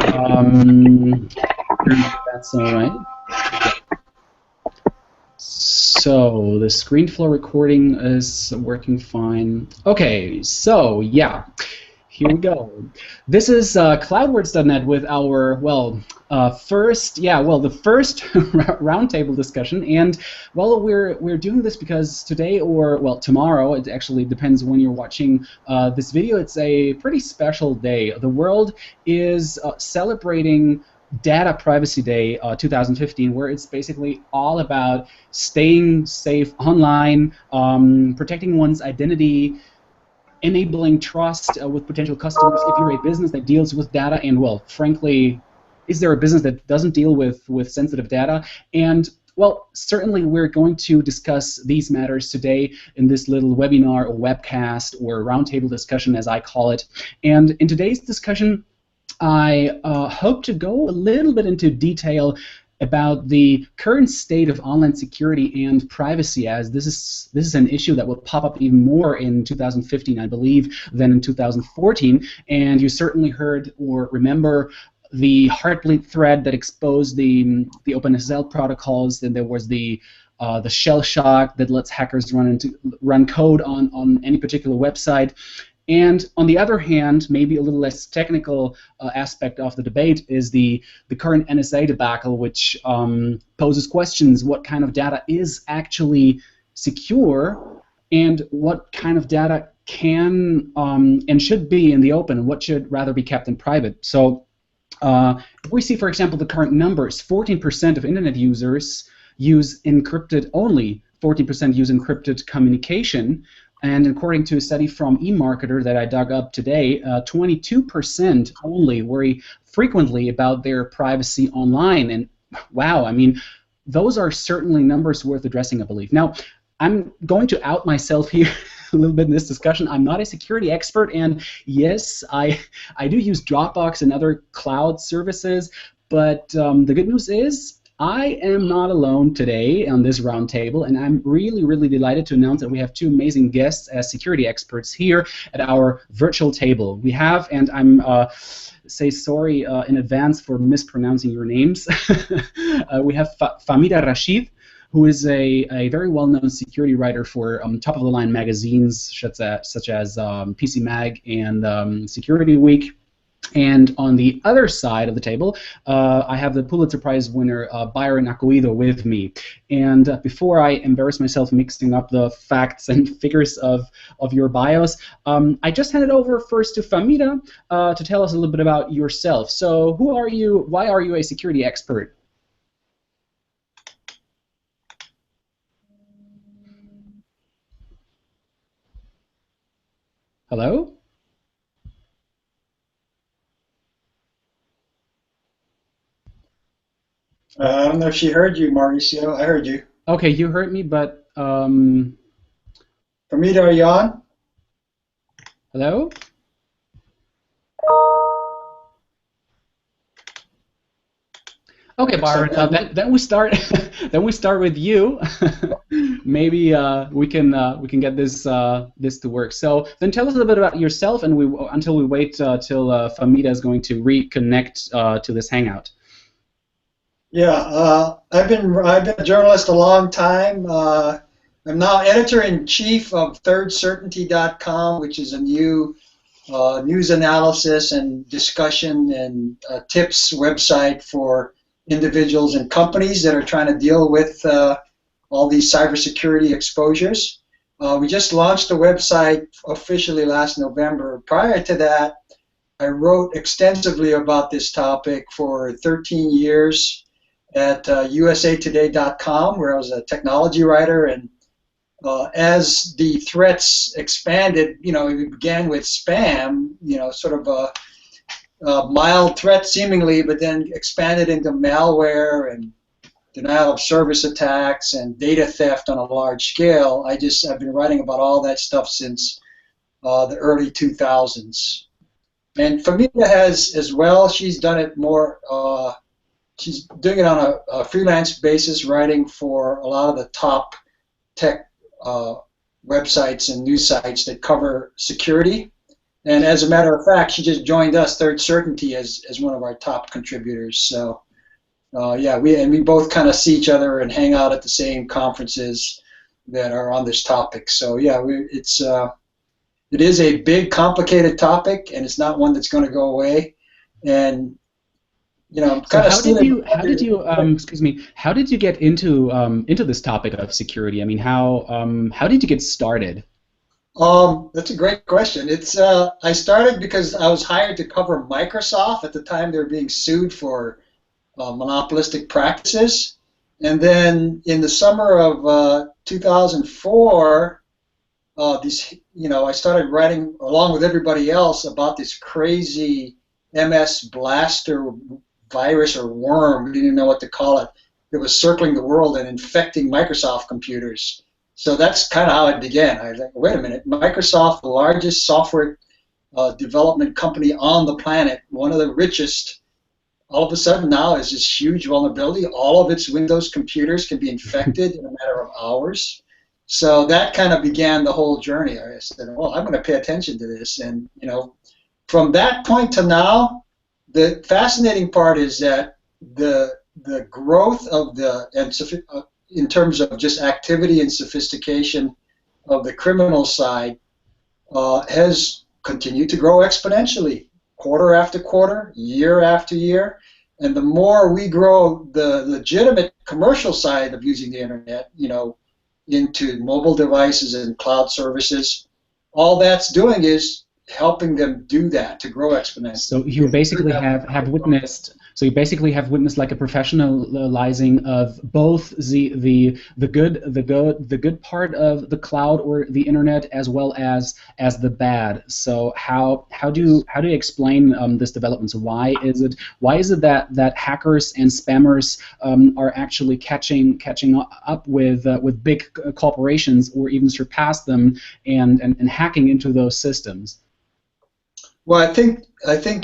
Um, that's all right. So the ScreenFlow recording is working fine. Okay, so yeah, here we go. This is cloudwords.net with our, well, the first roundtable discussion. And well, we're doing this because today, or well, tomorrow, it actually depends when you're watching this video. It's a pretty special day. The world is celebrating Data Privacy Day 2015, where it's basically all about staying safe online, protecting one's identity, enabling trust with potential customers if you're a business that deals with data, and well, frankly, is there a business that doesn't deal with sensitive data? And well, certainly we're going to discuss these matters today in this little webinar or webcast or roundtable discussion, as I call it. And in today's discussion, I hope to go a little bit into detail about the current state of online security and privacy, as this is an issue that will pop up even more in 2015, I believe, than in 2014. And you certainly heard or remember the Heartbleed thread that exposed the OpenSSL protocols. Then there was the shell shock that lets hackers run code on any particular website. And on the other hand, maybe a little less technical aspect of the debate is the current NSA debacle, which poses questions: what kind of data is actually secure, and what kind of data can and should be in the open, and what should rather be kept in private. So if we see, for example, the current numbers, 14% of internet users use encrypted only, 14% use encrypted communication. And according to a study from eMarketer that I dug up today, 22% only worry frequently about their privacy online. And wow, I mean, those are certainly numbers worth addressing, I believe. Now, I'm going to out myself here a little bit in this discussion. I'm not a security expert, and yes, I do use Dropbox and other cloud services, but the good news is I am not alone today on this roundtable, and I'm really, really delighted to announce that we have two amazing guests as security experts here at our virtual table. We have, and I'm say sorry in advance for mispronouncing your names. We have Fahmida Rashid, who is a very well-known security writer for top-of-the-line magazines such as PC Mag and Security Week. And on the other side of the table, I have the Pulitzer Prize winner Byron Acohido with me. And before I embarrass myself mixing up the facts and figures of your bios, I just handed over first to Fahmida to tell us a little bit about yourself. So who are you? Why are you a security expert? Hello? I don't know if she heard you, Mauricio. I heard you. Okay, you heard me, but Fahmida, are you on? hello? Okay, Byron. Then we start. Then we start with you. Maybe we can get this to work. So then tell us a little bit about yourself, and until we wait till Fahmida is going to reconnect to this hangout. Yeah, I've been a journalist a long time. I'm now editor-in-chief of ThirdCertainty.com, which is a new news analysis and discussion and tips website for individuals and companies that are trying to deal with all these cybersecurity exposures. We just launched the website officially last November. Prior to that, I wrote extensively about this topic for 13 years at usatoday.com, where I was a technology writer. And as the threats expanded, it began with spam, sort of a mild threat seemingly, but then expanded into malware and denial of service attacks and data theft on a large scale. I've been writing about all that stuff since the early 2000s. And Fahmida has as well. She's done it more. She's doing it on a freelance basis, writing for a lot of the top tech websites and news sites that cover security. And as a matter of fact, she just joined us, Third Certainty, as one of our top contributors. So yeah, we both kind of see each other and hang out at the same conferences that are on this topic. So yeah, it is a big, complicated topic, and it's not one that's going to go away. And I'm So kind of how did you get into this topic of security? I mean, how did you get started? That's a great question. I started because I was hired to cover Microsoft at the time. They were being sued for monopolistic practices, and then in the summer of 2004, I started writing along with everybody else about this crazy MS Blaster virus or worm. We didn't even know what to call it. It was circling the world and infecting Microsoft computers. So that's kind of how it began. I was like, wait a minute, Microsoft, the largest software development company on the planet, one of the richest, all of a sudden now is this huge vulnerability. All of its Windows computers can be infected in a matter of hours. So that kind of began the whole journey. I said, well, I'm going to pay attention to this. And, from that point to now, the fascinating part is that the growth of in terms of just activity and sophistication of the criminal side has continued to grow exponentially, quarter after quarter, year after year. And the more we grow the legitimate commercial side of using the internet, into mobile devices and cloud services, all that's doing is helping them do that, to grow exponentially. So you basically have witnessed. So you basically have witnessed like a professionalizing of both the good part of the cloud or the internet as well as the bad. So how do you explain this development? So why is it that hackers and spammers are actually catching up with big corporations or even surpass them and hacking into those systems? Well, I think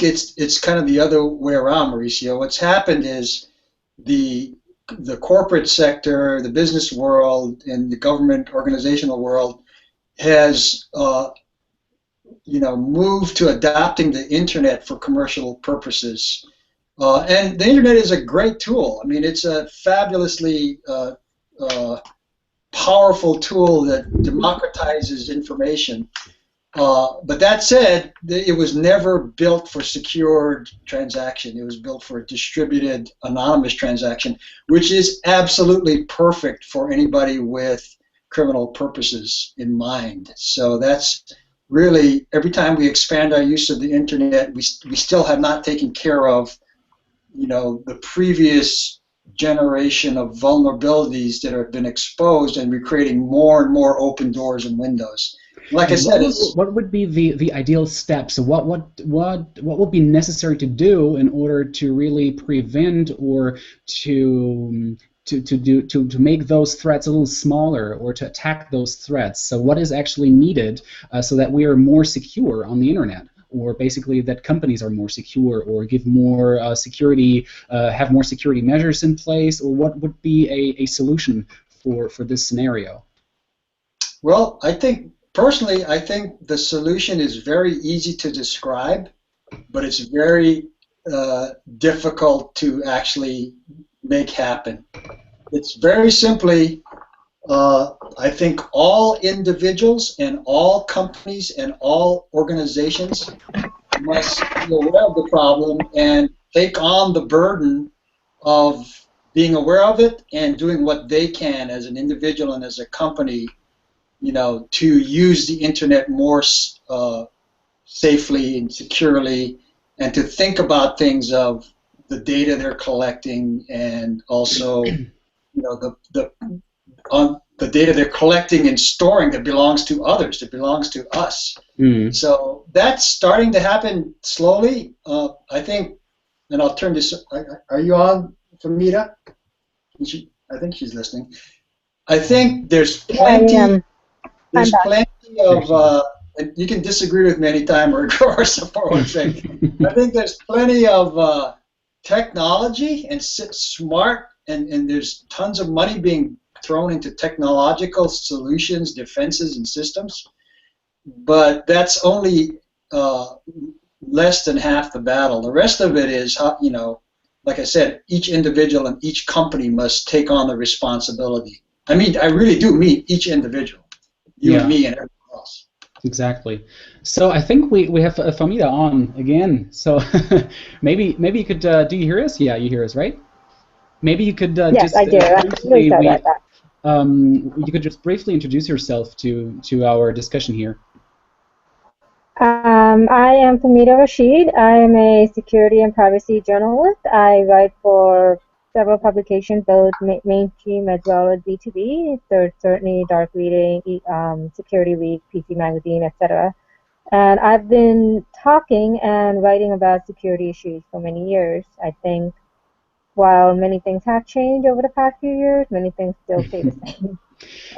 it's kind of the other way around, Mauricio. What's happened is the corporate sector, the business world, and the government organizational world has moved to adopting the internet for commercial purposes. And the internet is a great tool. I mean, it's a fabulously powerful tool that democratizes information. But that said, it was never built for secured transaction. It was built for a distributed, anonymous transaction, which is absolutely perfect for anybody with criminal purposes in mind. So that's really, every time we expand our use of the internet, we still have not taken care of, the previous generation of vulnerabilities that have been exposed, and we're creating more and more open doors and windows. Like I said, what would be the ideal steps? So what would be necessary to do in order to really prevent or to make those threats a little smaller or to attack those threats? So what is actually needed so that we are more secure on the internet, or basically that companies are more secure, or give more security, have more security measures in place, or what would be a solution for this scenario? Well, personally, I think the solution is very easy to describe, but it's very difficult to actually make happen. It's very simply, I think all individuals and all companies and all organizations must be aware of the problem and take on the burden of being aware of it and doing what they can as an individual and as a company, to use the internet more safely and securely, and to think about things of the data they're collecting, and also, the data they're collecting and storing that belongs to others, that belongs to us. Mm. So that's starting to happen slowly. I think, and I'll turn this. Are you on, Fahmida? I think she's listening. I think there's plenty. There's plenty of, and you can disagree with me anytime or support what I'm saying. I think there's plenty of technology and smart, and there's tons of money being thrown into technological solutions, defenses, and systems. But that's only less than half the battle. The rest of it is, like I said, each individual and each company must take on the responsibility. I mean, I really do mean each individual, you and me and everyone else. Exactly. So I think we have Fahmida on again. So maybe you could do you hear us? Yeah, you hear us, right? Maybe you could yes, just I do. briefly I'm really sorry about you could just briefly introduce yourself to our discussion here. I am Fahmida Rashid. I am a security and privacy journalist. I write for several publications, both mainstream as well as B2B. There's certainly Dark Reading, Security Week, PC Magazine, etc. And I've been talking and writing about security issues for many years. I think while many things have changed over the past few years, many things still stay the same.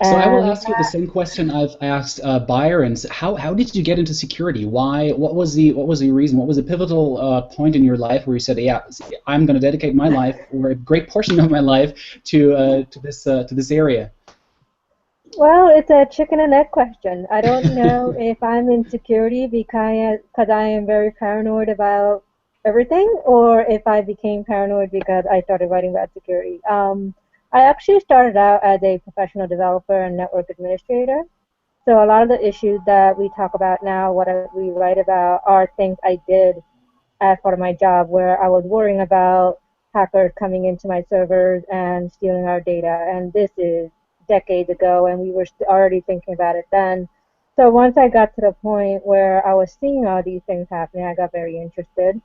So I will And ask you the same question I've asked Byron. How did you get into security? Why? What was the reason? What was the pivotal point in your life where you said, "Yeah, I'm going to dedicate my life or a great portion of my life to this area"? well, it's a chicken and egg question. I don't know if I'm in security because I am very paranoid about everything, or if I became paranoid because I started writing about security. I actually started out as a professional developer and network administrator. So a lot of the issues that we talk about now, we write about, are things I did as part of my job, where I was worrying about hackers coming into my servers and stealing our data. And this is decades ago, and we were already thinking about it then. So once I got to the point where I was seeing all these things happening, I got very interested.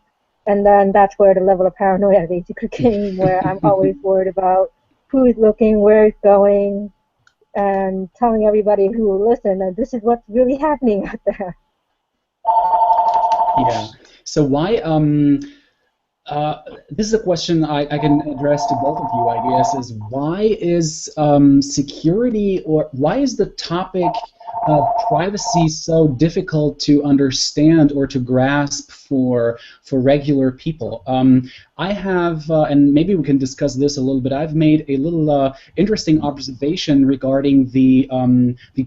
And then that's where the level of paranoia basically came, where I'm always worried about who is looking, where it's going, and telling everybody who will listen that this is what's really happening out there. Yeah. So why? This is a question I can address to both of you, I guess. Is why is security, or why is the topic of privacy so difficult to understand or to grasp for regular people? I have, and maybe we can discuss this a little bit. I've made a little interesting observation regarding the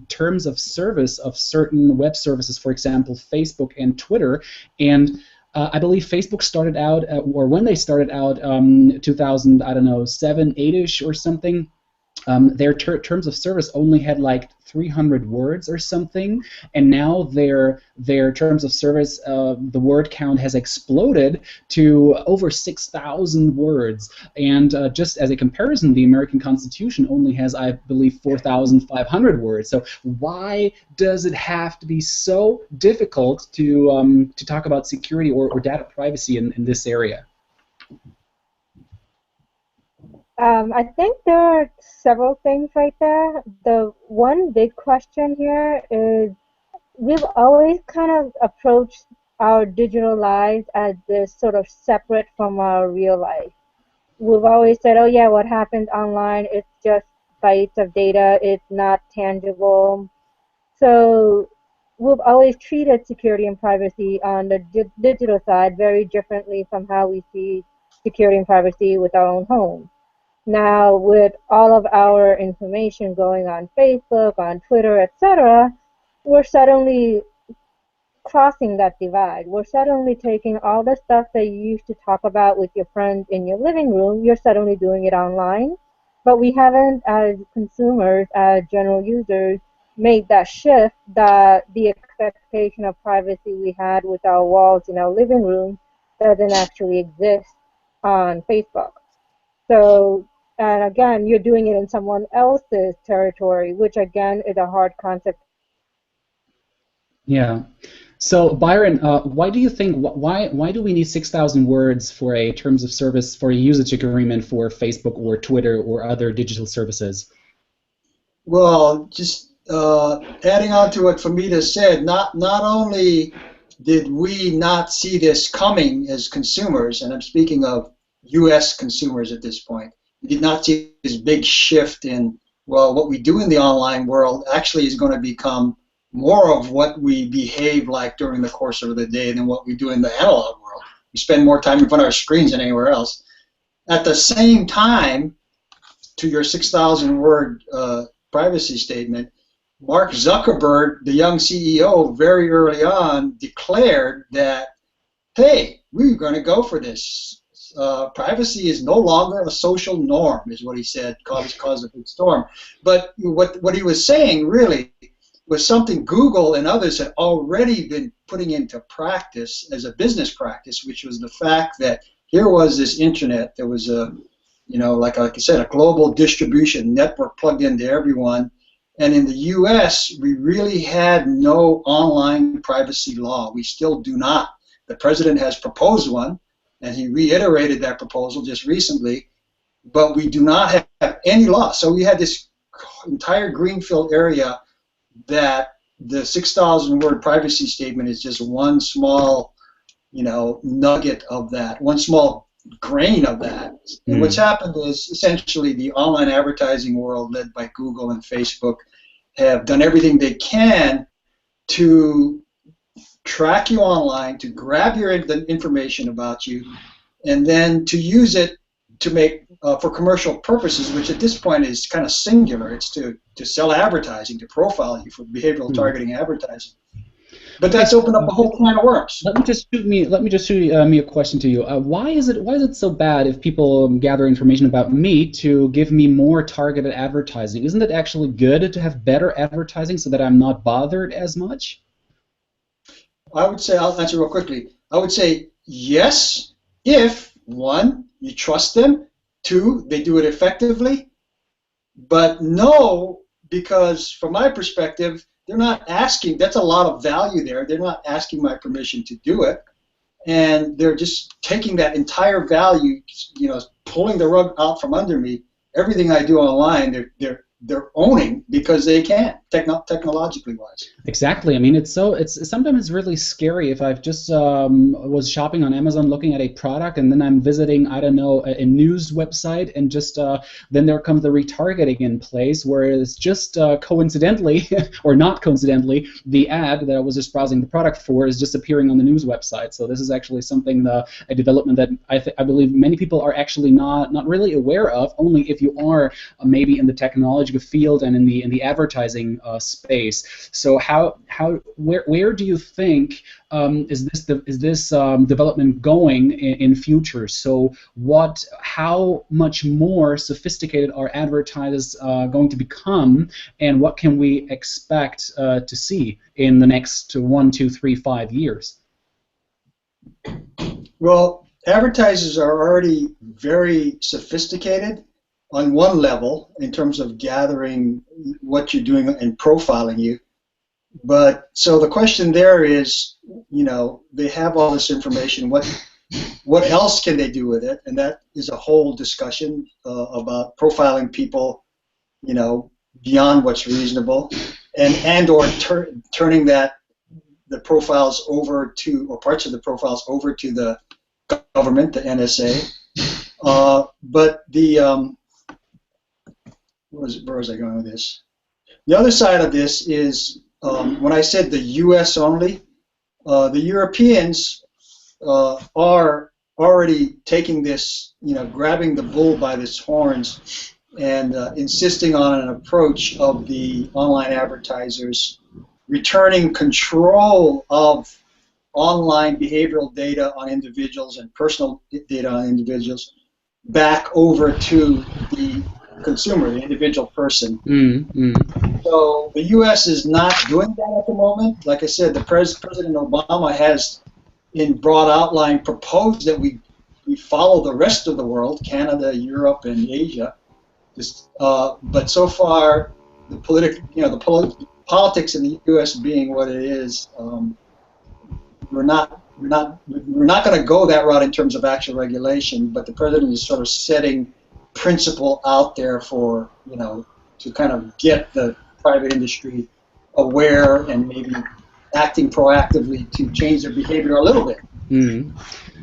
terms of service of certain web services, for example, Facebook and Twitter, and I believe Facebook started out, or when they started out, 2000, I don't know, 7, 8-ish or something. Their terms of service only had like 300 words or something, and now their terms of service, the word count has exploded to over 6,000 words. And just as a comparison, the American Constitution only has, I believe, 4,500 words. So why does it have to be so difficult to talk about security or data privacy in this area? I think there are several things right there. The one big question here is we've always kind of approached our digital lives as this sort of separate from our real life. We've always said, oh yeah, what happens online, it's just bytes of data, it's not tangible. So we've always treated security and privacy on the digital side very differently from how we see security and privacy with our own home. Now, with all of our information going on Facebook, on Twitter, etc., we're suddenly crossing that divide. We're suddenly taking all the stuff that you used to talk about with your friends in your living room, you're suddenly doing it online. But we haven't, as consumers, as general users, made that shift, that the expectation of privacy we had with our walls in our living room doesn't actually exist on Facebook. So, and again, you're doing it in someone else's territory, which again is a hard concept. Yeah. So Byron, why do you think why do we need 6,000 words for a terms of service for a usage agreement for Facebook or Twitter or other digital services? Well, just adding on to what Fahmida said, not only did we not see this coming as consumers, and I'm speaking of U.S. consumers at this point, we did not see this big shift in, well, what we do in the online world actually is going to become more of what we behave like during the course of the day than what we do in the analog world. We spend more time in front of our screens than anywhere else. At the same time, to your 6,000 word privacy statement, Mark Zuckerberg, the young CEO, very early on declared that, hey, we're going to go for this. Privacy is no longer a social norm, is what he said, caused a big storm. But what he was saying really was something Google and others had already been putting into practice as a business practice, which was the fact that here was this internet. There was a, like I said, a global distribution network plugged into everyone. And in the U.S., we really had no online privacy law. We still do not. The president has proposed one, and he reiterated that proposal just recently, but we do not have any law. So we had this entire greenfield area that the 6,000-word privacy statement is just one small, nugget of that, one small grain of that. And what's happened is essentially the online advertising world, led by Google and Facebook, have done everything they can to track you online, to grab the information about you, and then to use it to make for commercial purposes, which at this point is kind of singular. It's to sell advertising, to profile you for behavioral targeting advertising. But that's opened up a whole can of worms. Let me just shoot me a question to you. Why is it so bad if people gather information about me to give me more targeted advertising? Isn't it actually good to have better advertising so that I'm not bothered as much? I would say, I'll answer real quickly. I would say yes, if, one, you trust them, two, they do it effectively, but no, because from my perspective, they're not asking, that's a lot of value there, they're not asking my permission to do it, and they're just taking that entire value, pulling the rug out from under me. Everything I do online, they're owning because they can, technologically wise. Exactly. I mean, it's sometimes really scary if I've just was shopping on Amazon looking at a product and then I'm visiting, I don't know, a news website, and just then there comes the retargeting in place, where it's just coincidentally or not coincidentally, the ad that I was just browsing the product for is just appearing on the news website. So this is actually something, a development that I believe many people are actually not really aware of, only if you are maybe in the technology field and in the advertising space. So where do you think is this development going in future? So how much more sophisticated are advertisers going to become, and what can we expect to see in the next 1, 2, 3, 5 years? Well, advertisers are already very sophisticated on one level in terms of gathering what you're doing and profiling you. But so the question there is, they have all this information. What else can they do with it? And that is a whole discussion about profiling people, beyond what's reasonable, and/or turning the profiles over to, or parts of the profiles over to the government, the NSA. But the where was I going with this? The other side of this is, when I said the U.S. only, the Europeans are already taking this, grabbing the bull by its horns and insisting on an approach of the online advertisers returning control of online behavioral data on individuals and personal data on individuals back over to the consumer, the individual person. So the U.S. is not doing that at the moment. Like I said, President Obama has, in broad outline, proposed that we follow the rest of the world, Canada, Europe, and Asia. But so far, the politics in the U.S. being what it is, we're not going to go that route in terms of actual regulation. But the president is sort of setting principle out there for, to kind of get the private industry aware and maybe acting proactively to change their behavior a little bit.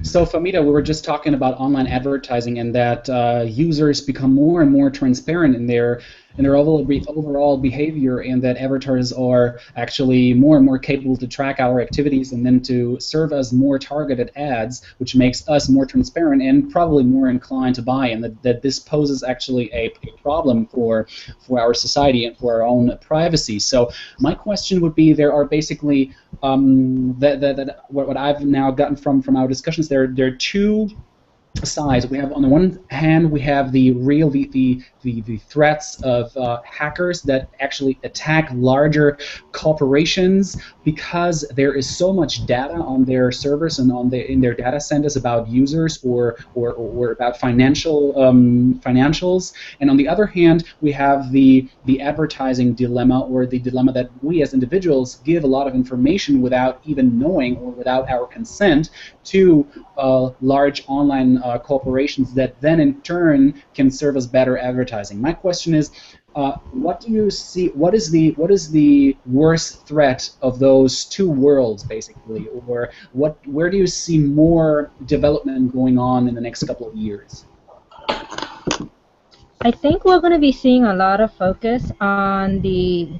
So, Fahmida, we were just talking about online advertising and that users become more and more transparent in their in their overall behavior, and that advertisers are actually more and more capable to track our activities and then to serve us more targeted ads, which makes us more transparent and probably more inclined to buy, and that this poses actually a problem for our society and for our own privacy. So my question would be, there are basically what I've now gotten from our discussions, there are two sides. We have, on the one hand, we have the threats of hackers that actually attack larger corporations because there is so much data on their servers and in their data centers about users or about financials. And on the other hand, we have the advertising dilemma, or the dilemma that we as individuals give a lot of information without even knowing or without our consent to large online corporations that then in turn can serve as better advertising. My question is, what do you see? What is the worst threat of those two worlds, basically, or where do you see more development going on in the next couple of years? I think we're going to be seeing a lot of focus on the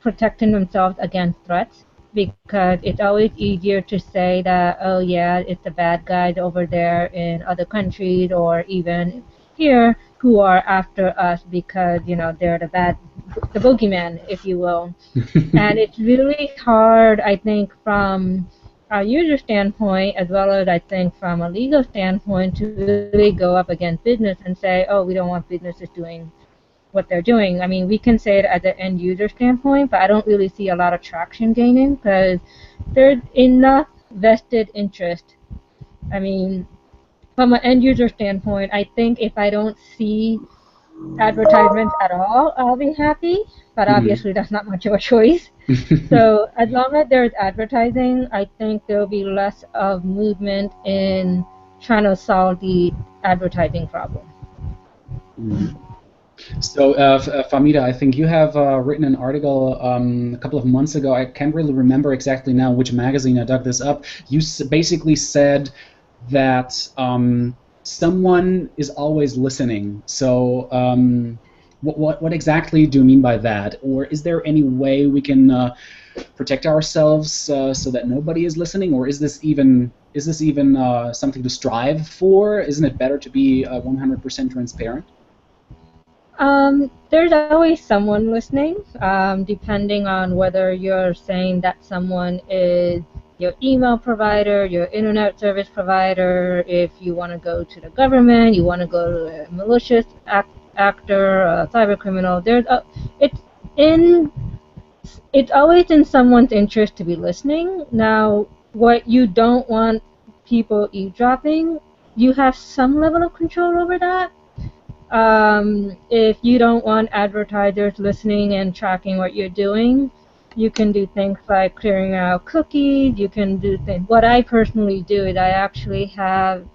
protecting themselves against threats, because it's always easier to say that, oh yeah, it's the bad guys over there in other countries or even here who are after us because, you know, they're the boogeyman, if you will. And it's really hard, I think, from a user standpoint, as well as I think from a legal standpoint, to really go up against business and say, oh, we don't want businesses doing what they're doing. I mean, we can say it as an end user standpoint, but I don't really see a lot of traction gaining because there's enough vested interest. I mean, from an end user standpoint, I think if I don't see advertisements at all, I'll be happy, but obviously that's not much of a choice. So as long as there's advertising, I think there'll be less of movement in trying to solve the advertising problem. So, Fahmida, I think you have written an article a couple of months ago. I can't really remember exactly now which magazine I dug this up. You basically said that someone is always listening. So, what exactly do you mean by that? Or is there any way we can protect ourselves so that nobody is listening? Or is this even something to strive for? Isn't it better to be 100% transparent? There's always someone listening, depending on whether you're saying that someone is your email provider, your internet service provider, if you want to go to the government, you want to go to a malicious actor, a cyber criminal. It's always in someone's interest to be listening. Now, what you don't want people eavesdropping, you have some level of control over that. If you don't want advertisers listening and tracking what you're doing, you can do things like clearing out cookies. You can do things. What I personally do is I actually have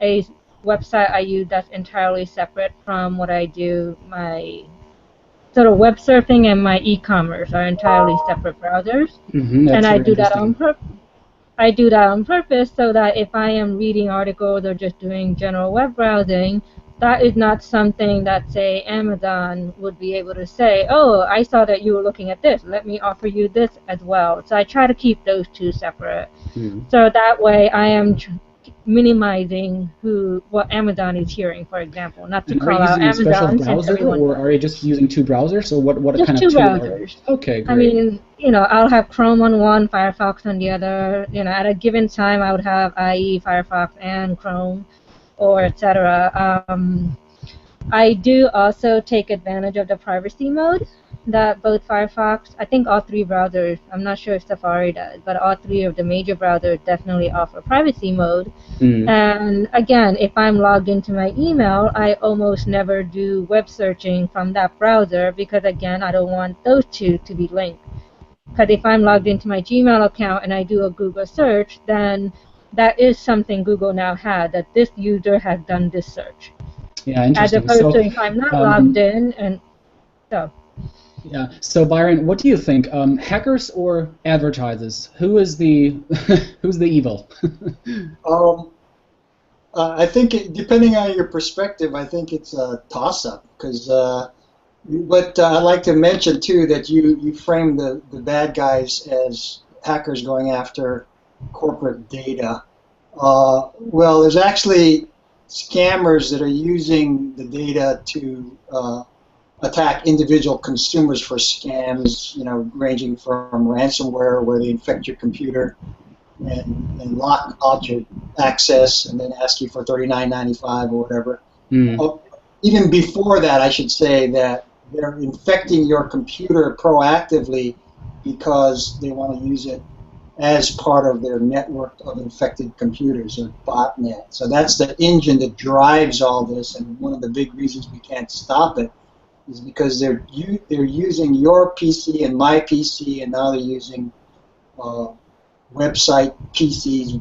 a website I use that's entirely separate from what I do. My sort of web surfing and my e-commerce are entirely separate browsers, and I do that on purpose. I do that on purpose so that if I am reading articles or just doing general web browsing, that is not something that, say, Amazon would be able to say, oh, I saw that you were looking at this. Let me offer you this as well. So I try to keep those two separate. So that way I am minimizing what Amazon is hearing, for example. Not to call out Amazon. Are you using a special browser, or are you just using two browsers? Or what just kind two of browsers. Okay, great. I mean, I'll have Chrome on one, Firefox on the other. At a given time, I would have IE, Firefox, and Chrome, or etc. I do also take advantage of the privacy mode that both Firefox, I think all three browsers, I'm not sure if Safari does, but all three of the major browsers definitely offer privacy mode. And again, if I'm logged into my email, I almost never do web searching from that browser because, again, I don't want those two to be linked. Because if I'm logged into my Gmail account and I do a Google search, then that is something Google now has, that this user has done this search. Yeah, interesting. As opposed to if I'm not logged in, and so. Yeah. So Byron, what do you think? Hackers or advertisers? Who's the evil? I think depending on your perspective, I think it's a toss-up because But I'd like to mention too that you frame the bad guys as hackers going after corporate data. Well, there's actually scammers that are using the data to attack individual consumers for scams, you know, ranging from ransomware, where they infect your computer and lock out your access and then ask you for $39.95 or whatever. Mm. Even before that, I should say that they're infecting your computer proactively because they want to use it as part of their network of infected computers, or botnet. So that's the engine that drives all this, and one of the big reasons we can't stop it is because they're using your PC and my PC, and now they're using website PCs,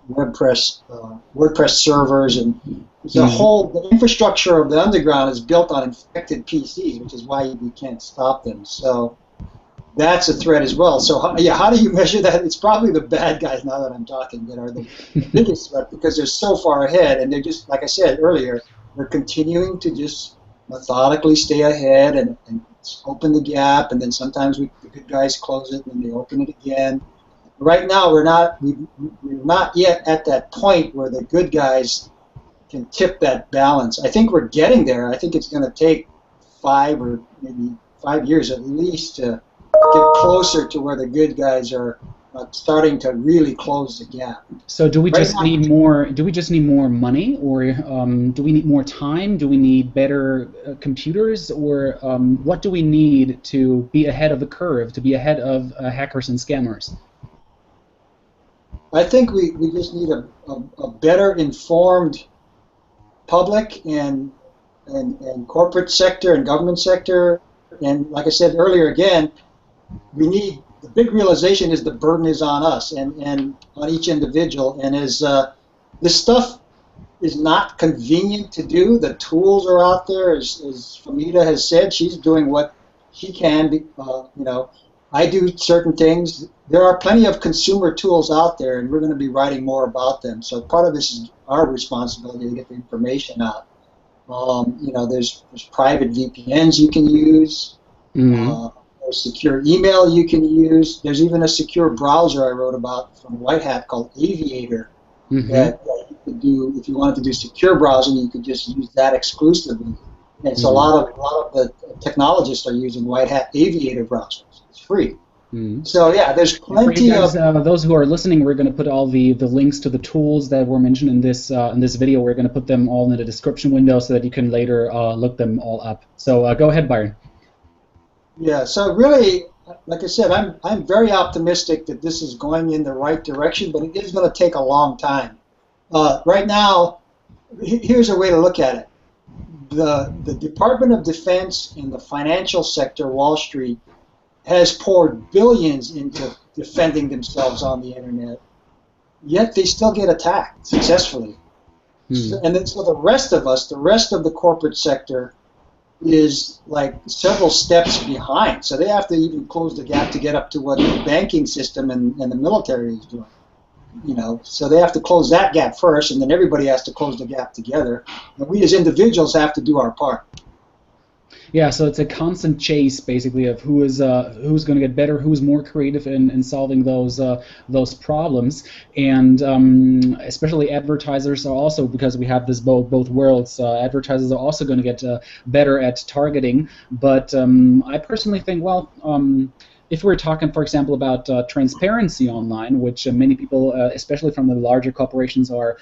WordPress servers, and the whole the infrastructure of the underground is built on infected PCs, which is why we can't stop them. So that's a threat as well. So how do you measure that? It's probably the bad guys, now that I'm talking, that are the biggest threat, because they're so far ahead, and they're just, like I said earlier, they're continuing to just methodically stay ahead and open the gap, and then sometimes the good guys close it and then they open it again. Right now, we're not yet at that point where the good guys can tip that balance. I think we're getting there. I think it's going to take 5 or maybe 5 years at least to get closer to where the good guys are starting to really close the gap. So do we just need more? Do we just need more money, or do we need more time? Do we need better computers, or what do we need to be ahead of the curve, to be ahead of hackers and scammers? I think we just need a better informed public and corporate sector and government sector. And like I said earlier, again, we need, the big realization is the burden is on us and on each individual. And as this stuff is not convenient to do, the tools are out there. As Fahmida has said, she's doing what she can. You know, I do certain things. There are plenty of consumer tools out there, and we're going to be writing more about them. So part of this is our responsibility to get the information out. You know, there's private VPNs you can use. There's secure email you can use. There's even a secure browser I wrote about from White Hat called Aviator that you could do if you wanted to do secure browsing. You could just use that exclusively. And so a lot of the technologists are using White Hat Aviator browsers. It's free. So yeah, there's plenty of those who are listening. We're going to put all the links to the tools that were mentioned in this video. We're going to put them all in the description window so that you can later look them all up. So go ahead, Byron. Yeah. So really, like I said, I'm very optimistic that this is going in the right direction, but it is going to take a long time. Right now, here's a way to look at it. The Department of Defense and the financial sector, Wall Street, has poured billions into defending themselves on the internet, yet they still get attacked successfully. And then so the rest of us, the rest of the corporate sector, is like several steps behind. So they have to even close the gap to get up to what the banking system and the military is doing. You know, so they have to close that gap first, and then everybody has to close the gap together. And we as individuals have to do our part. Yeah, so it's a constant chase, basically, of who's going to get better, who's more creative in solving those problems, and especially advertisers are also, because we have this both worlds. Advertisers are also going to get better at targeting. But I personally think, well, if we're talking, for example, about transparency online, which many people, especially from the larger corporations, are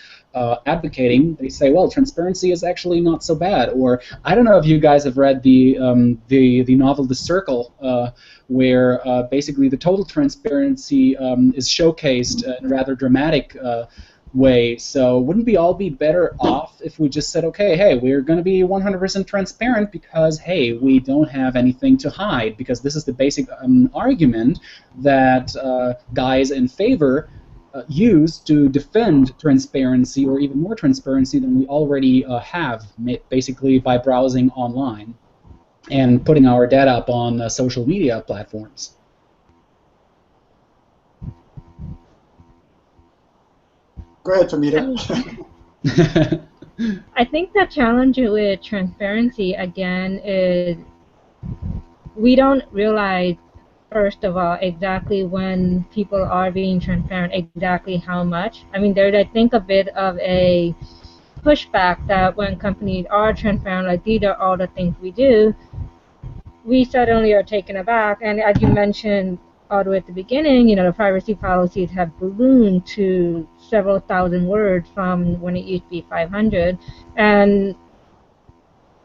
advocating, they say, well, transparency is actually not so bad. Or I don't know if you guys have read the novel The Circle, where basically the total transparency is showcased in a rather dramatic way. So wouldn't we all be better off if we just said, okay, hey, we're going to be 100% transparent because, hey, we don't have anything to hide, because this is the basic argument that guys in favor use to defend transparency, or even more transparency than we already have, basically by browsing online and putting our data up on social media platforms. Go ahead, Fahmida. I think the challenge with transparency again is we don't realize, first of all, exactly when people are being transparent, exactly how much. I mean, there's, I think, a bit of a pushback that when companies are transparent, like these are all the things we do, we suddenly are taken aback. And as you mentioned all the way at the beginning, you know, the privacy policies have ballooned to several thousand words from when it used to be 500. And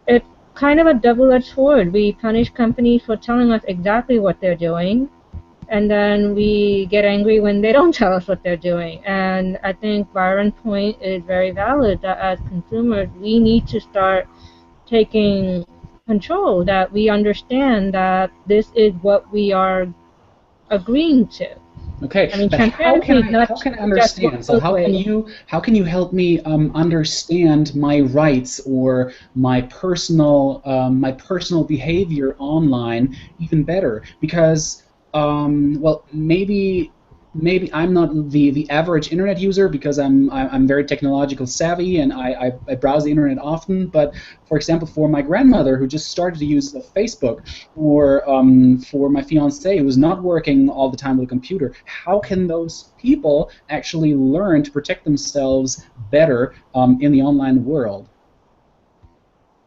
it's kind of a double-edged sword. We punish companies for telling us exactly what they're doing, and then we get angry when they don't tell us what they're doing. And I think Byron's point is very valid, that as consumers, we need to start taking control, that we understand that this is what we are agreeing to. Okay, I mean, but how transparency can is I not how can I just understand? So both ways. how can you help me understand my rights or my personal behavior online even better? Because well, maybe I'm not the average internet user because I'm very technological savvy and I browse the internet often. But for example, for my grandmother who just started to use Facebook, or for my fiance who's not working all the time with a computer, how can those people actually learn to protect themselves better in the online world?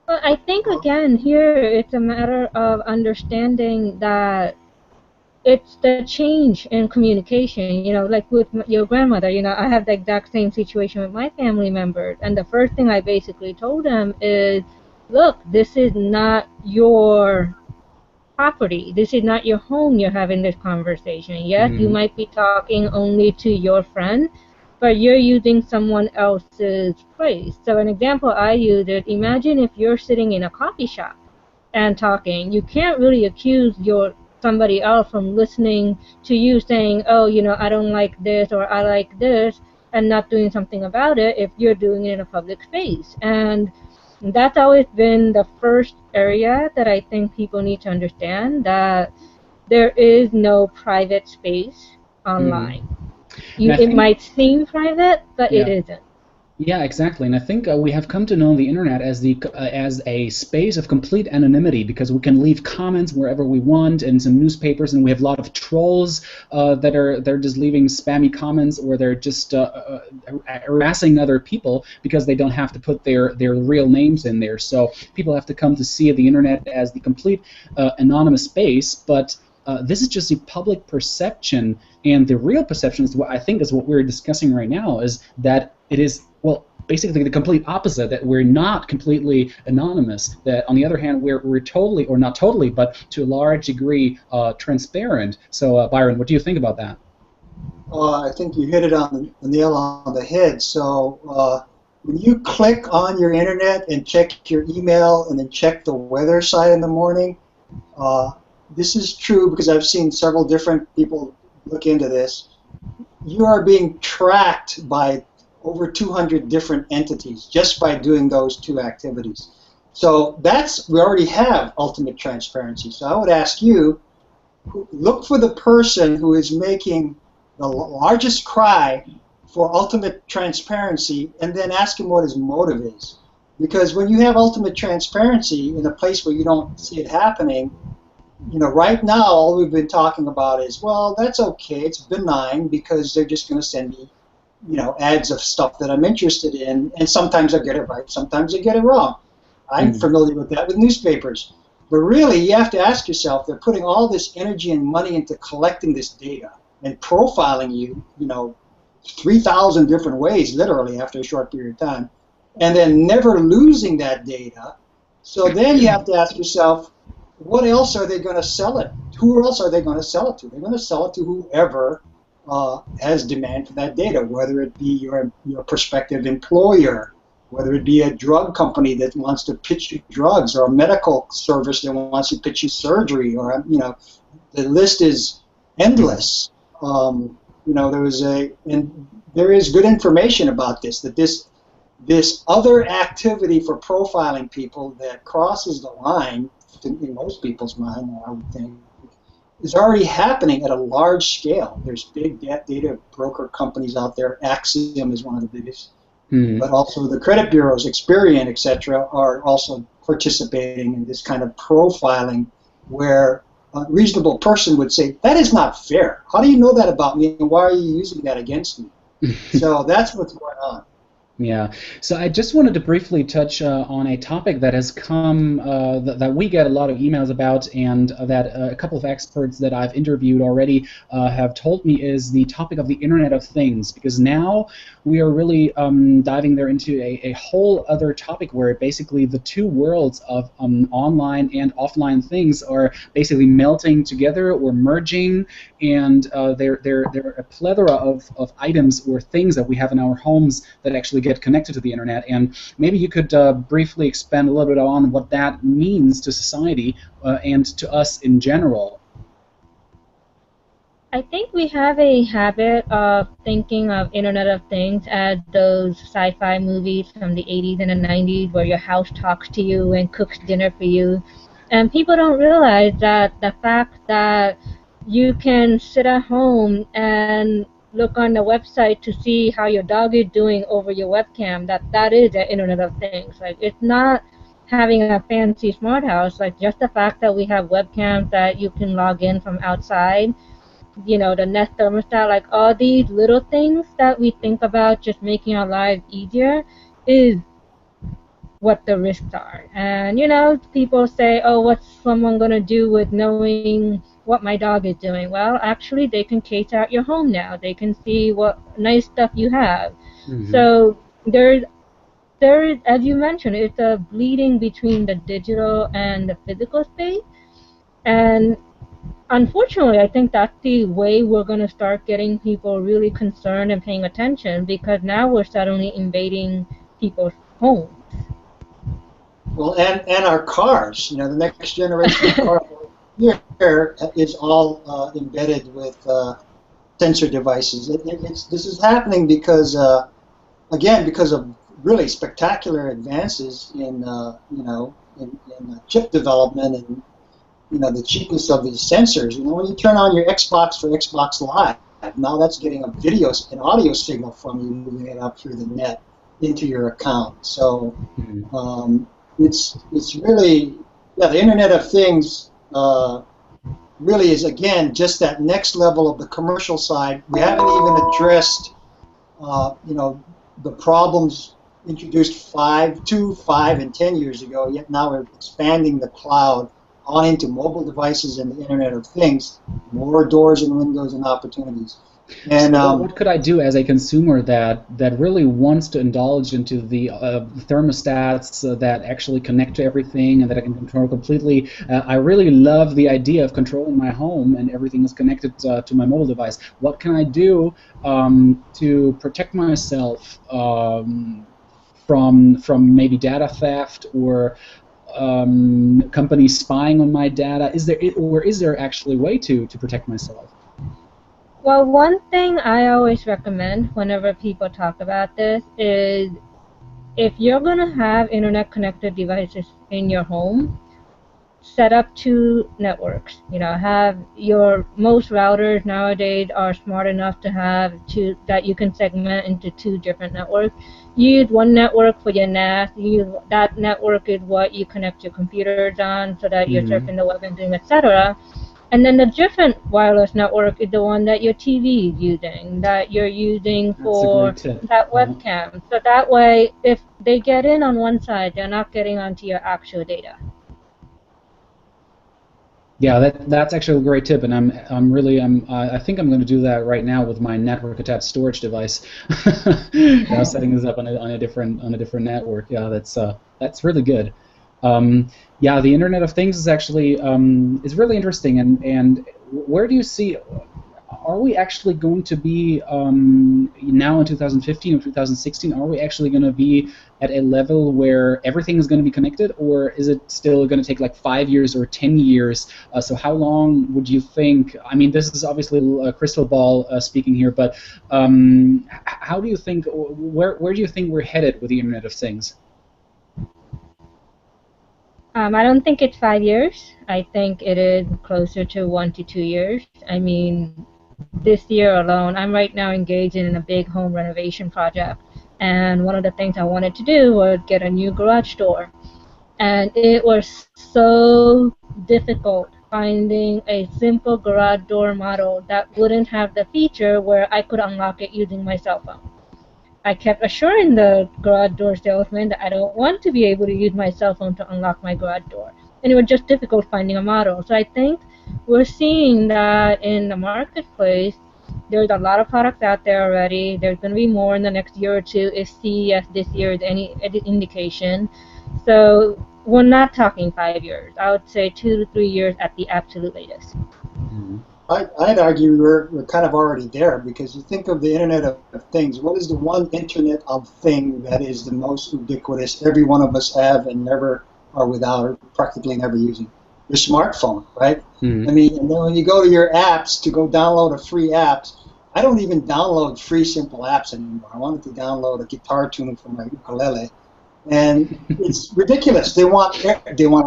Well, I think again here it's a matter of understanding that it's the change in communication. You know, like with your grandmother, you know, I have the exact same situation with my family members. And the first thing I basically told them is, look, this is not your property. This is not your home you're having this conversation. Yes, you Mm-hmm. might be talking only to your friend, but you're using someone else's place. So an example I use is, imagine if you're sitting in a coffee shop and talking. You can't really accuse your somebody else from listening to you saying, oh, you know, I don't like this or I like this, and not doing something about it if you're doing it in a public space. And that's always been the first area that I think people need to understand, that there is no private space Mm-hmm. online. And You, I it think, might seem private, but it yeah. isn't. Yeah, exactly. And I think we have come to know the internet as a space of complete anonymity because we can leave comments wherever we want in some newspapers, and we have a lot of trolls they're just leaving spammy comments, or they're just harassing other people because they don't have to put their real names in there. So people have to come to see the internet as the complete anonymous space, but. This is just the public perception, and the real perception is what I think is what we're discussing right now, is that it is, well, basically the complete opposite, that we're not completely anonymous, that on the other hand we're totally, or not totally, but to a large degree transparent. So Byron, what do you think about that? I think you hit it on the nail on the head. So when you click on your internet and check your email and then check the weather site in the morning, uh, this is true because I've seen several different people look into this. You are being tracked by over 200 different entities just by doing those two activities. So we already have ultimate transparency. So I would ask you, look for the person who is making the largest cry for ultimate transparency, and then ask him what his motive is. Because when you have ultimate transparency in a place where you don't see it happening, you know, right now all we've been talking about is, well, that's okay, it's benign because they're just going to send me, you know, ads of stuff that I'm interested in, and sometimes I get it right, sometimes I get it wrong. I'm Mm. familiar with that with newspapers. But really, you have to ask yourself, they're putting all this energy and money into collecting this data and profiling you, you know, 3,000 different ways, literally, after a short period of time, and then never losing that data. So then you have to ask yourself, what else are they going to sell it? Who else are they going to sell it to? They're going to sell it to whoever has demand for that data, whether it be your prospective employer, whether it be a drug company that wants to pitch you drugs, or a medical service that wants to pitch you surgery, or, you know, the list is endless. You know, and there is good information about this, that this other activity for profiling people that crosses the line, in most people's mind, I would think, is already happening at a large scale. There's big data broker companies out there. Axiom is one of the biggest. Hmm. but also the credit bureaus, Experian, etc., are also participating in this kind of profiling where a reasonable person would say, that is not fair. How do you know that about me, and why are you using that against me? So that's what's going on. Yeah. So I just wanted to briefly touch on a topic that has come that we get a lot of emails about, and that a couple of experts that I've interviewed already have told me is the topic of the Internet of Things. Because now we are really diving there into a whole other topic where basically the two worlds of online and offline things are basically melting together or merging, and there are a plethora of items or things that we have in our homes that actually get connected to the internet. And maybe you could briefly expand a little bit on what that means to society and to us in general. I think we have a habit of thinking of Internet of Things as those sci-fi movies from the 80s and the 90s where your house talks to you and cooks dinner for you. And people don't realize that the fact that you can sit at home and look on the website to see how your dog is doing over your webcam, that is the Internet of Things. Like, it's not having a fancy smart house, like just the fact that we have webcams that you can log in from outside, the Nest thermostat, like all these little things that we think about just making our lives easier is what the risks are. And, people say, oh, what's someone going to do with knowing what my dog is doing? Well, actually, they can case out your home now. They can see what nice stuff you have. Mm-hmm. So there is, as you mentioned, it's a bleeding between the digital and the physical space. And unfortunately, I think that's the way we're going to start getting people really concerned and paying attention, because now we're suddenly invading people's homes. Well, and our cars, the next generation of cars here is all embedded with sensor devices. This is happening because, again, because of really spectacular advances in, in chip development and, the cheapness of these sensors. When you turn on your Xbox for Xbox Live, now that's getting an audio signal from you, moving it up through the net into your account. So it's really, the Internet of Things really is, again, just that next level of the commercial side. We haven't even addressed, the problems introduced 5, and 10 years ago, yet now we're expanding the cloud on into mobile devices and the Internet of Things, more doors and windows and opportunities. And so what could I do as a consumer that really wants to indulge into the thermostats that actually connect to everything and that I can control completely? I really love the idea of controlling my home and everything is connected to my mobile device. What can I do to protect myself from maybe data theft or companies spying on my data? Is there actually a way to protect myself? Well, one thing I always recommend whenever people talk about this is, if you're going to have internet connected devices in your home, set up two networks. Have most routers nowadays are smart enough to have two that you can segment into two different networks. Use one network for your NAS. That network is what you connect your computers on, so that you're surfing the web and doing etc. And then the different wireless network is the one that your TV is using, that you're using for that webcam. So that way, if they get in on one side, they're not getting onto your actual data. Yeah, that's actually a great tip, and I think I'm going to do that right now with my network attached storage device. Setting this up on a different network. Yeah, that's really good. Yeah, the Internet of Things is actually is really interesting, and where do you see? Are we actually going to be now in 2015 or 2016? Are we actually going to be at a level where everything is going to be connected, or is it still going to take like 5 years or 10 years? So how long would you think? I mean, this is obviously a crystal ball speaking here, but how do you think? Where do you think we're headed with the Internet of Things? I don't think it's 5 years. I think it is closer to 1 to 2 years. I mean, this year alone, I'm right now engaged in a big home renovation project, and one of the things I wanted to do was get a new garage door. And it was so difficult finding a simple garage door model that wouldn't have the feature where I could unlock it using my cell phone. I kept assuring the garage door salesman that I don't want to be able to use my cell phone to unlock my garage door. And it was just difficult finding a model. So I think we're seeing that in the marketplace. There's a lot of products out there already. There's going to be more in the next year or two if CES this year is any indication. So we're not talking 5 years. I would say 2 to 3 years at the absolute latest. Mm-hmm. I'd argue we're kind of already there, because you think of the Internet of Things. What is the one Internet of Thing that is the most ubiquitous? Every one of us have and never are without, or practically never using. Your smartphone, right? Mm-hmm. I mean, and then when you go to your apps to go download a free apps, I don't even download free simple apps anymore. I wanted to download a guitar tuner for my ukulele, and it's ridiculous. They want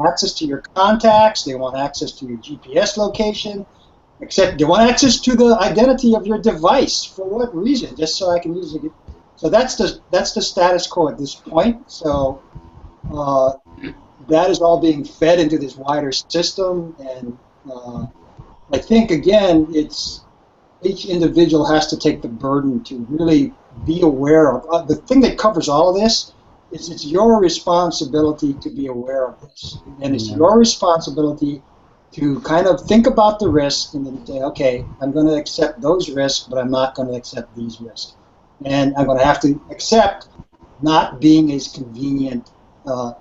access to your contacts. They want access to your GPS location. Except they want access to the identity of your device. For what reason? Just so I can use it. So that's the status quo at this point. So that is all being fed into this wider system, and I think again, it's each individual has to take the burden to really be aware of the thing that covers all of this. Is it's your responsibility to be aware of this, and it's your responsibility to kind of think about the risks and then say, okay, I'm going to accept those risks, but I'm not going to accept these risks. And I'm going to have to accept not being as convenient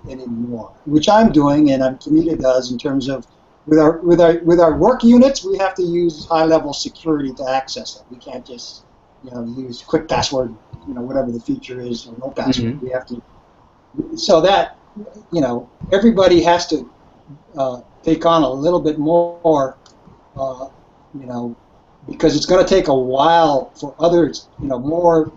anymore, which I'm doing, and Fahmida does in terms of with our work units, we have to use high-level security to access it. We can't just use quick password, whatever the feature is, or no password. Mm-hmm. We have to, so that everybody has to take on a little bit more, because it's going to take a while for others, more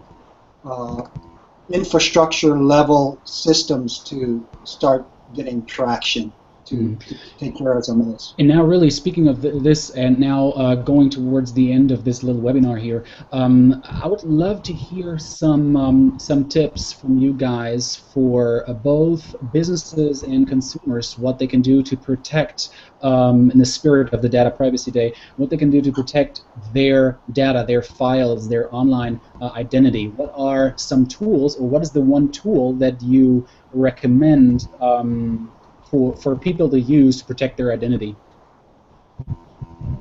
infrastructure level systems to start getting traction to take care of some of this. And now, really speaking of this, and now going towards the end of this little webinar here, I would love to hear some tips from you guys for both businesses and consumers, what they can do to protect, in the spirit of the Data Privacy Day, what they can do to protect their data, their files, their online identity. What are some tools, or what is the one tool that you recommend for people to use to protect their identity?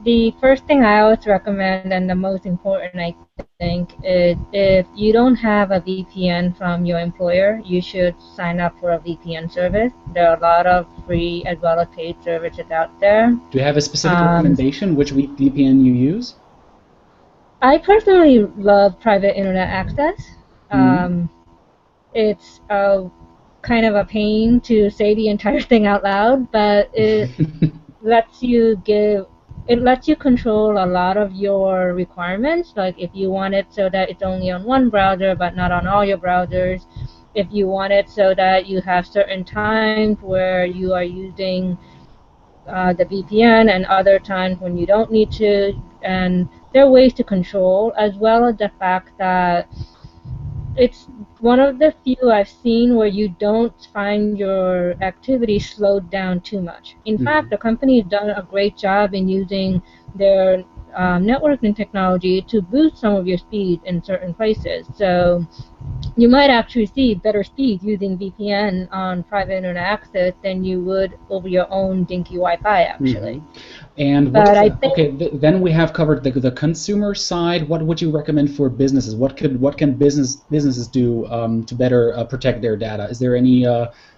The first thing I always recommend, and the most important I think, is if you don't have a VPN from your employer, you should sign up for a VPN service. There are a lot of free as well as paid services out there. Do you have a specific recommendation which VPN you use? I personally love private internet access. It's kind of a pain to say the entire thing out loud, but it lets you control a lot of your requirements. Like if you want it so that it's only on one browser but not on all your browsers, if you want it so that you have certain times where you are using the VPN and other times when you don't need to, and there are ways to control, as well as the fact that it's one of the few I've seen where you don't find your activity slowed down too much. In fact, the company has done a great job in using their networking technology to boost some of your speed in certain places. So you might actually see better speed using VPN on private internet access than you would over your own dinky Wi-Fi, actually. And then we have covered the consumer side. What would you recommend for businesses? What can businesses do to better protect their data? Is there any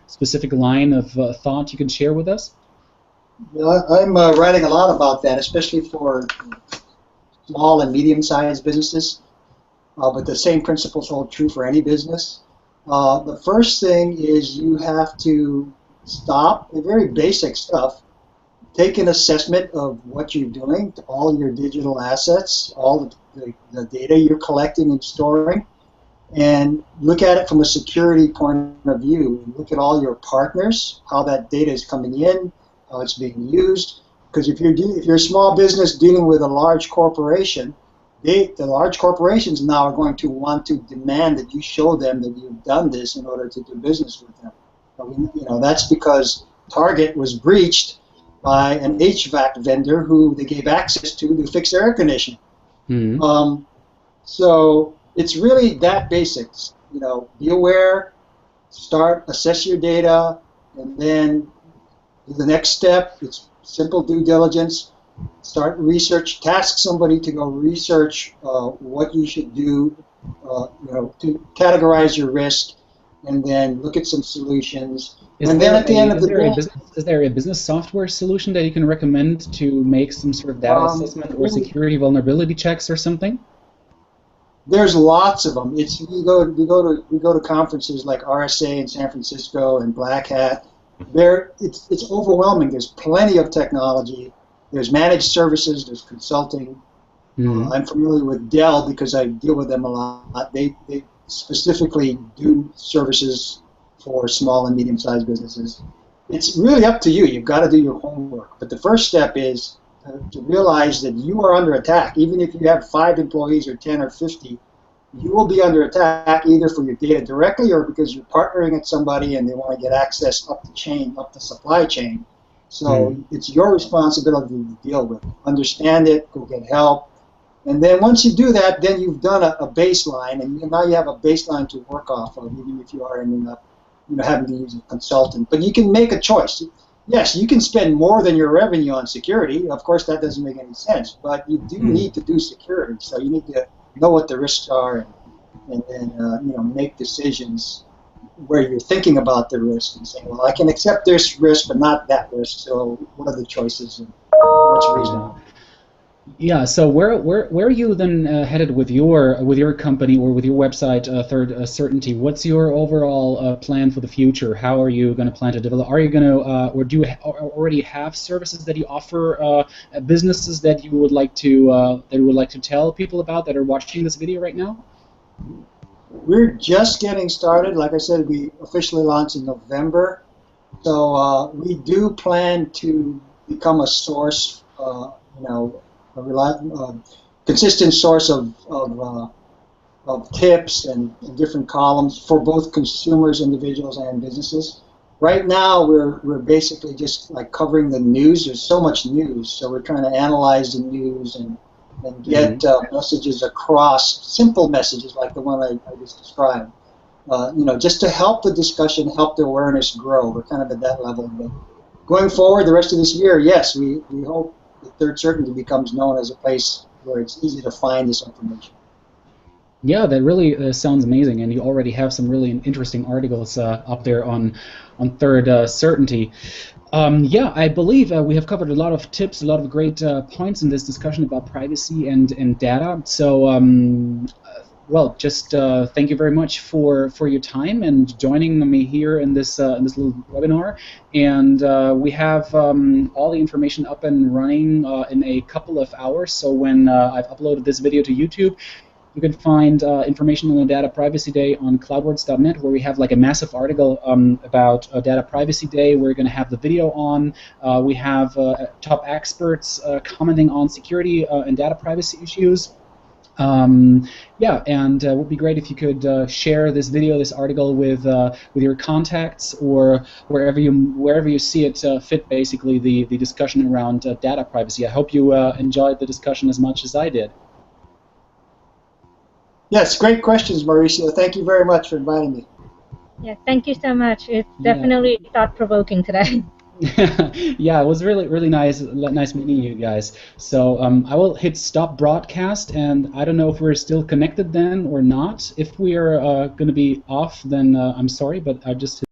specific line of thought you can share with us? I'm writing a lot about that, especially for small and medium-sized businesses. But the same principles hold true for any business. The first thing is you have to stop the very basic stuff. Take an assessment of what you're doing to all your digital assets, all the data you're collecting and storing, and look at it from a security point of view. Look at all your partners, how that data is coming in, how it's being used. Because if you're a small business dealing with a large corporation, the large corporations now are going to want to demand that you show them that you've done this in order to do business with them. That's because Target was breached by an HVAC vendor who they gave access to fix their air conditioning. Mm-hmm. So it's really that basics. Be aware, assess your data, and then the next step, it's simple due diligence. Start research. Task somebody to go research what you should do, to categorize your risk, and then look at some solutions. And then at the end of the day, is there a business software solution that you can recommend to make some sort of data assessment or security vulnerability checks or something? There's lots of them. We go to conferences like RSA in San Francisco and Black Hat. It's overwhelming. There's plenty of technology. There's managed services. There's consulting. Mm-hmm. I'm familiar with Dell because I deal with them a lot. They specifically do services for small and medium-sized businesses. It's really up to you. You've got to do your homework. But the first step is to realize that you are under attack. Even if you have 5 employees or 10 or 50, you will be under attack either for your data directly or because you're partnering with somebody and they want to get access up the supply chain. So it's your responsibility to deal with it. Understand it, go get help. And then once you do that, then you've done a baseline, and now you have a baseline to work off of, even if you are ending up having to use a consultant. But you can make a choice. Yes, you can spend more than your revenue on security. Of course, that doesn't make any sense. But you do need to do security, so you need to know what the risks are, and then make decisions where you're thinking about the risk and saying, well, I can accept this risk, but not that risk. So what are the choices and what's reasonable? Yeah. So where are you then headed with your company or with your website, Third Certainty? What's your overall plan for the future? How are you going to plan to develop? Are you going to or do you already have services that you offer businesses that you would like to tell people about that are watching this video right now? We're just getting started. Like I said, we officially launched in November. So we do plan to become a source, a reliable, consistent source of tips and different columns for both consumers, individuals, and businesses. Right now, we're basically just like covering the news. There's so much news, so we're trying to analyze the news and get messages across, simple messages like the one I just described. Just to help the discussion, help the awareness grow. We're kind of at that level. But going forward, the rest of this year, yes, we hope that Third Certainty becomes known as a place where it's easy to find this information. Yeah, that really sounds amazing, and you already have some really interesting articles up there on Third Certainty. Yeah, I believe we have covered a lot of tips, a lot of great points in this discussion about privacy and data. So, well, just thank you very much for your time and joining me here in this little webinar. And we have all the information up and running in a couple of hours. So when I've uploaded this video to YouTube, you can find information on the Data Privacy Day on cloudwords.net, where we have like a massive article about Data Privacy Day. We're going to have the video on. We have top experts commenting on security and data privacy issues. Yeah, and it would be great if you could share this video, this article with your contacts or wherever you see it fit. Basically, the discussion around data privacy. I hope you enjoyed the discussion as much as I did. Yes, great questions, Mauricio. Thank you very much for inviting me. Yeah, thank you so much. It's definitely thought-provoking today. Yeah, it was really nice meeting you guys. So I will hit stop broadcast, and I don't know if we're still connected then or not. If we are going to be off, then I'm sorry, but I just